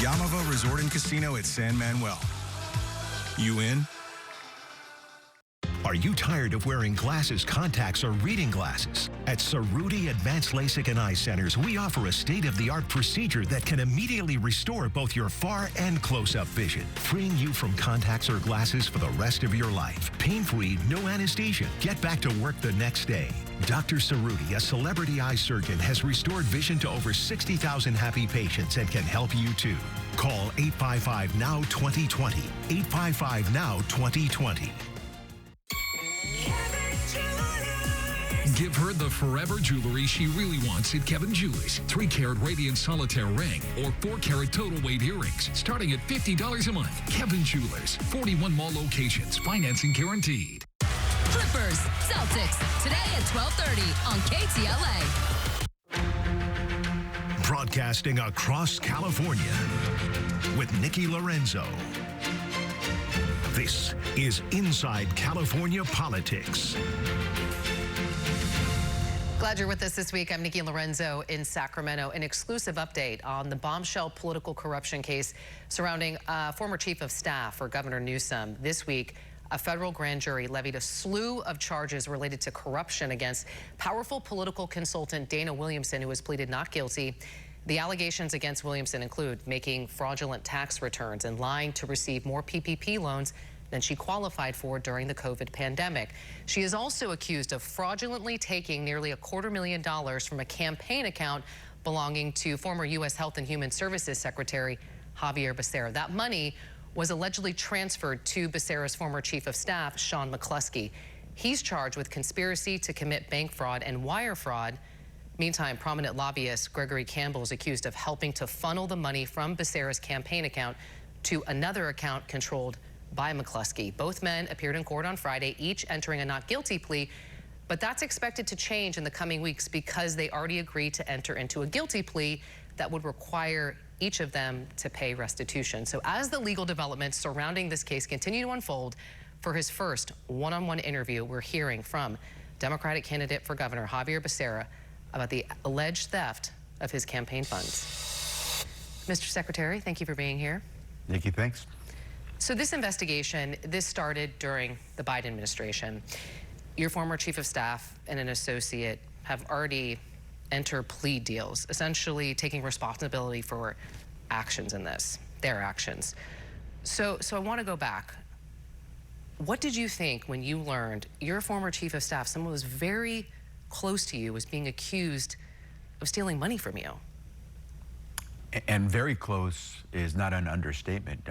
Yamava Resort and Casino at San Manuel. You in? Are you tired of wearing glasses, contacts, or reading glasses? At Cerruti Advanced LASIK and Eye Centers, we offer a state-of-the-art procedure that can immediately restore both your far and close-up vision, freeing you from contacts or glasses for the rest of your life. Pain-free, no anesthesia. Get back to work the next day. Dr. Cerruti, a celebrity eye surgeon, has restored vision to over 60,000 happy patients and can help you too. Call 855-NOW-2020. 855-NOW-2020. Give her the forever jewelry she really wants at Kevin Jewelers. 3-carat radiant solitaire ring or 4-carat total weight earrings starting at $50 a month. Kevin Jewelers, 41 mall locations, financing guaranteed. Clippers, Celtics, today at 12:30 on KTLA. Broadcasting across California with Nikki Lorenzo. This is Inside California Politics. Glad you're with us this week. I'm Nikki Lorenzo in Sacramento. An exclusive update on the bombshell political corruption case surrounding former chief of staff for Governor Newsom. This week, a federal grand jury levied a slew of charges related to corruption against powerful political consultant Dana Williamson, who has pleaded not guilty. The allegations against Williamson include making fraudulent tax returns and lying to receive more PPP loans than she qualified for during the COVID pandemic. She is also accused of fraudulently taking nearly $250,000 from a campaign account belonging to former U.S. Health and Human Services Secretary Javier Becerra. That money was allegedly transferred to Becerra's former chief of staff, Sean McCluskey. He's charged with conspiracy to commit bank fraud and wire fraud. Meantime, prominent lobbyist Gregory Campbell is accused of helping to funnel the money from Becerra's campaign account to another account controlled by McCluskey. Both men appeared in court on Friday, each entering a not guilty plea, but that's expected to change in the coming weeks because they already agreed to enter into a guilty plea that would require each of them to pay restitution. So as the legal developments surrounding this case continue to unfold, for his first one-on-one interview, we're hearing from Democratic candidate for governor Javier Becerra about the alleged theft of his campaign funds. Mr. Secretary, thank you for being here. Nikki, thanks. So this investigation, this started during the Biden administration. Your former chief of staff and an associate have already entered plea deals, essentially taking responsibility for actions in this, their actions. So I want to go back. What did you think when you learned your former chief of staff, someone who was very close to you, was being accused of stealing money from you? And very close is not an understatement.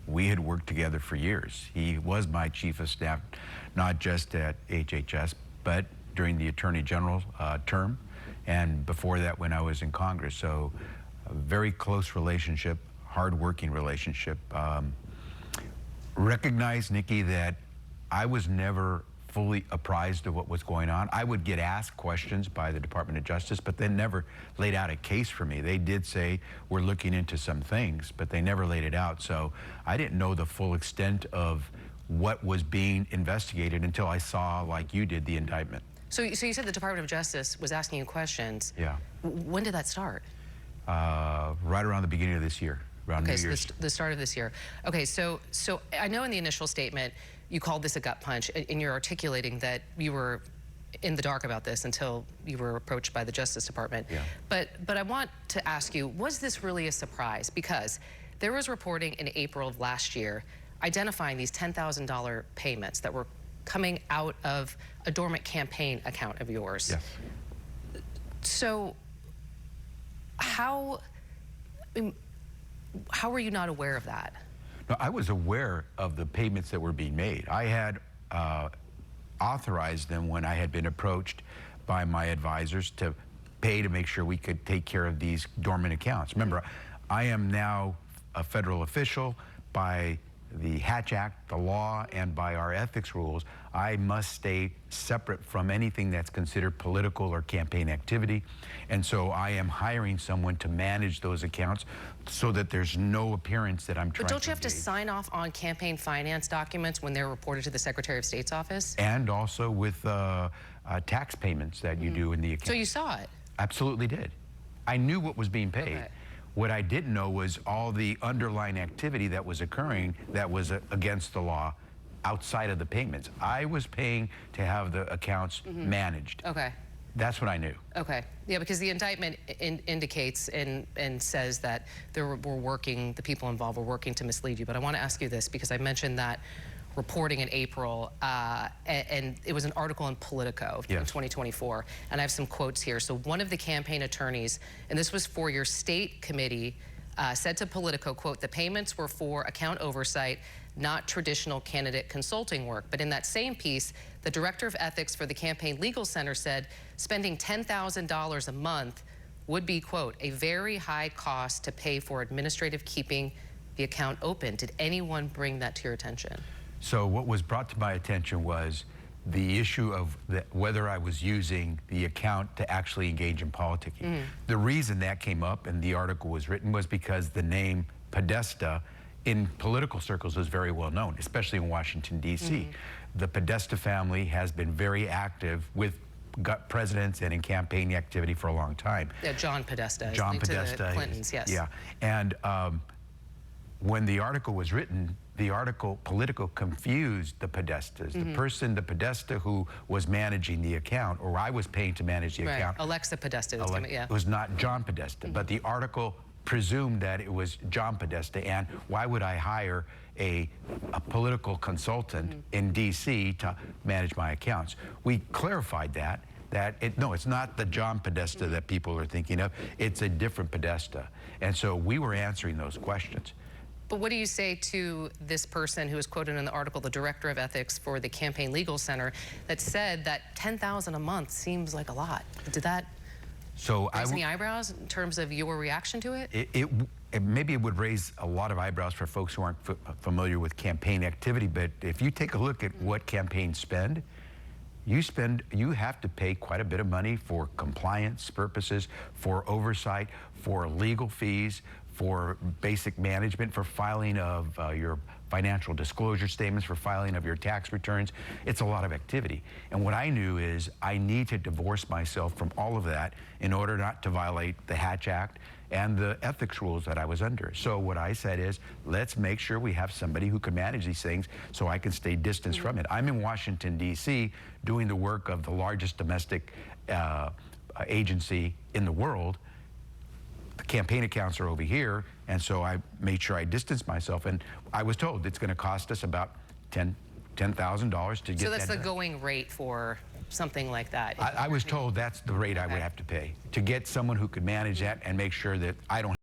We had worked together for years. He was my chief of staff, not just at HHS, but during the Attorney General term, and before that when I was in Congress. So a very close relationship, hard-working relationship. Recognize, Nikki, that I was never fully apprised of what was going on. I would get asked questions by the Department of Justice, but they never laid out a case for me. They did say, we're looking into some things, but they never laid it out. So I didn't know the full extent of what was being investigated until I saw, like you did, the indictment. So you said the Department of Justice was asking you questions. Yeah. When did that start? Right around the beginning of this year, around New Year's. So the start of this year. Okay, so I know in the initial statement, you called this a gut punch, and you're articulating that you were in the dark about this until you were approached by the Justice Department. Yeah. But I want to ask you, was this really a surprise? Because there was reporting in April of last year identifying these $10,000 payments that were coming out of a dormant campaign account of yours. Yes. So how were you not aware of that? No, I was aware of the payments that were being made. I had authorized them when I had been approached by my advisors to pay to make sure we could take care of these dormant accounts. Remember, I am now a federal official. By the Hatch Act, the law, and by our ethics rules, I must stay separate from anything that's considered political or campaign activity. And so I am hiring someone to manage those accounts so that there's no appearance that I'm trying to But don't you have to engage. sign off on campaign finance documents when they're reported to the Secretary of State's office? And also with tax payments that you do in the account. So you saw it? Absolutely did. I knew what was being paid. Okay. What I didn't know was all the underlying activity that was occurring that was against the law outside of the payments. I was paying to have the accounts managed. Okay. That's what I knew. Okay. Yeah, because the indictment indicates and says that the people involved were working to mislead you. But I want to ask you this, because I mentioned that reporting in April, and it was an article in Politico in 2024, and I have some quotes here. So one of the campaign attorneys, and this was for your state committee, said to Politico, quote, "The payments were for account oversight, not traditional candidate consulting work." But in that same piece, the director of ethics for the Campaign Legal Center said spending $10,000 a month would be, quote, "a very high cost to pay for administrative keeping the account open." Did anyone bring that to your attention? So what was brought to my attention was the issue of whether I was using the account to actually engage in politicking. The reason that came up and the article was written was because the name Podesta in political circles is very well known, especially in Washington, D.C. The Podesta family has been very active with presidents and in campaign activity for a long time. Yeah, John Podesta. John Podesta. To the Clintons, yes. Yeah, and when the article was written, the article Politico confused the Podestas. The Podesta who was managing the account, or I was paying to manage the account. Alexa Podesta. It was not John Podesta, but the article presumed that it was John Podesta, and why would I hire a political consultant in D.C. to manage my accounts? We clarified that no, it's not the John Podesta that people are thinking of, it's a different Podesta. And so we were answering those questions. But what do you say to this person who was quoted in the article, the director of ethics for the Campaign Legal Center, that said that $10,000 a month seems like a lot? Did that raise any eyebrows in terms of your reaction to it? Maybe it would raise a lot of eyebrows for folks who aren't familiar with campaign activity, but if you take a look at what campaigns spend, you have to pay quite a bit of money for compliance purposes, for oversight, for legal fees, for basic management, for filing of your financial disclosure statements, for filing of your tax returns. It's a lot of activity. And what I knew is I need to divorce myself from all of that in order not to violate the Hatch Act and the ethics rules that I was under. So what I said is, let's make sure we have somebody who can manage these things so I can stay distanced from it. I'm in Washington, D.C., doing the work of the largest domestic agency in the world. The campaign accounts are over here, and so I made sure I distanced myself, and I was told it's going to cost us about $10,000 to get that. So that's the going rate for something like that? I was told that's the rate I would have to pay to get someone who could manage that and make sure that I don't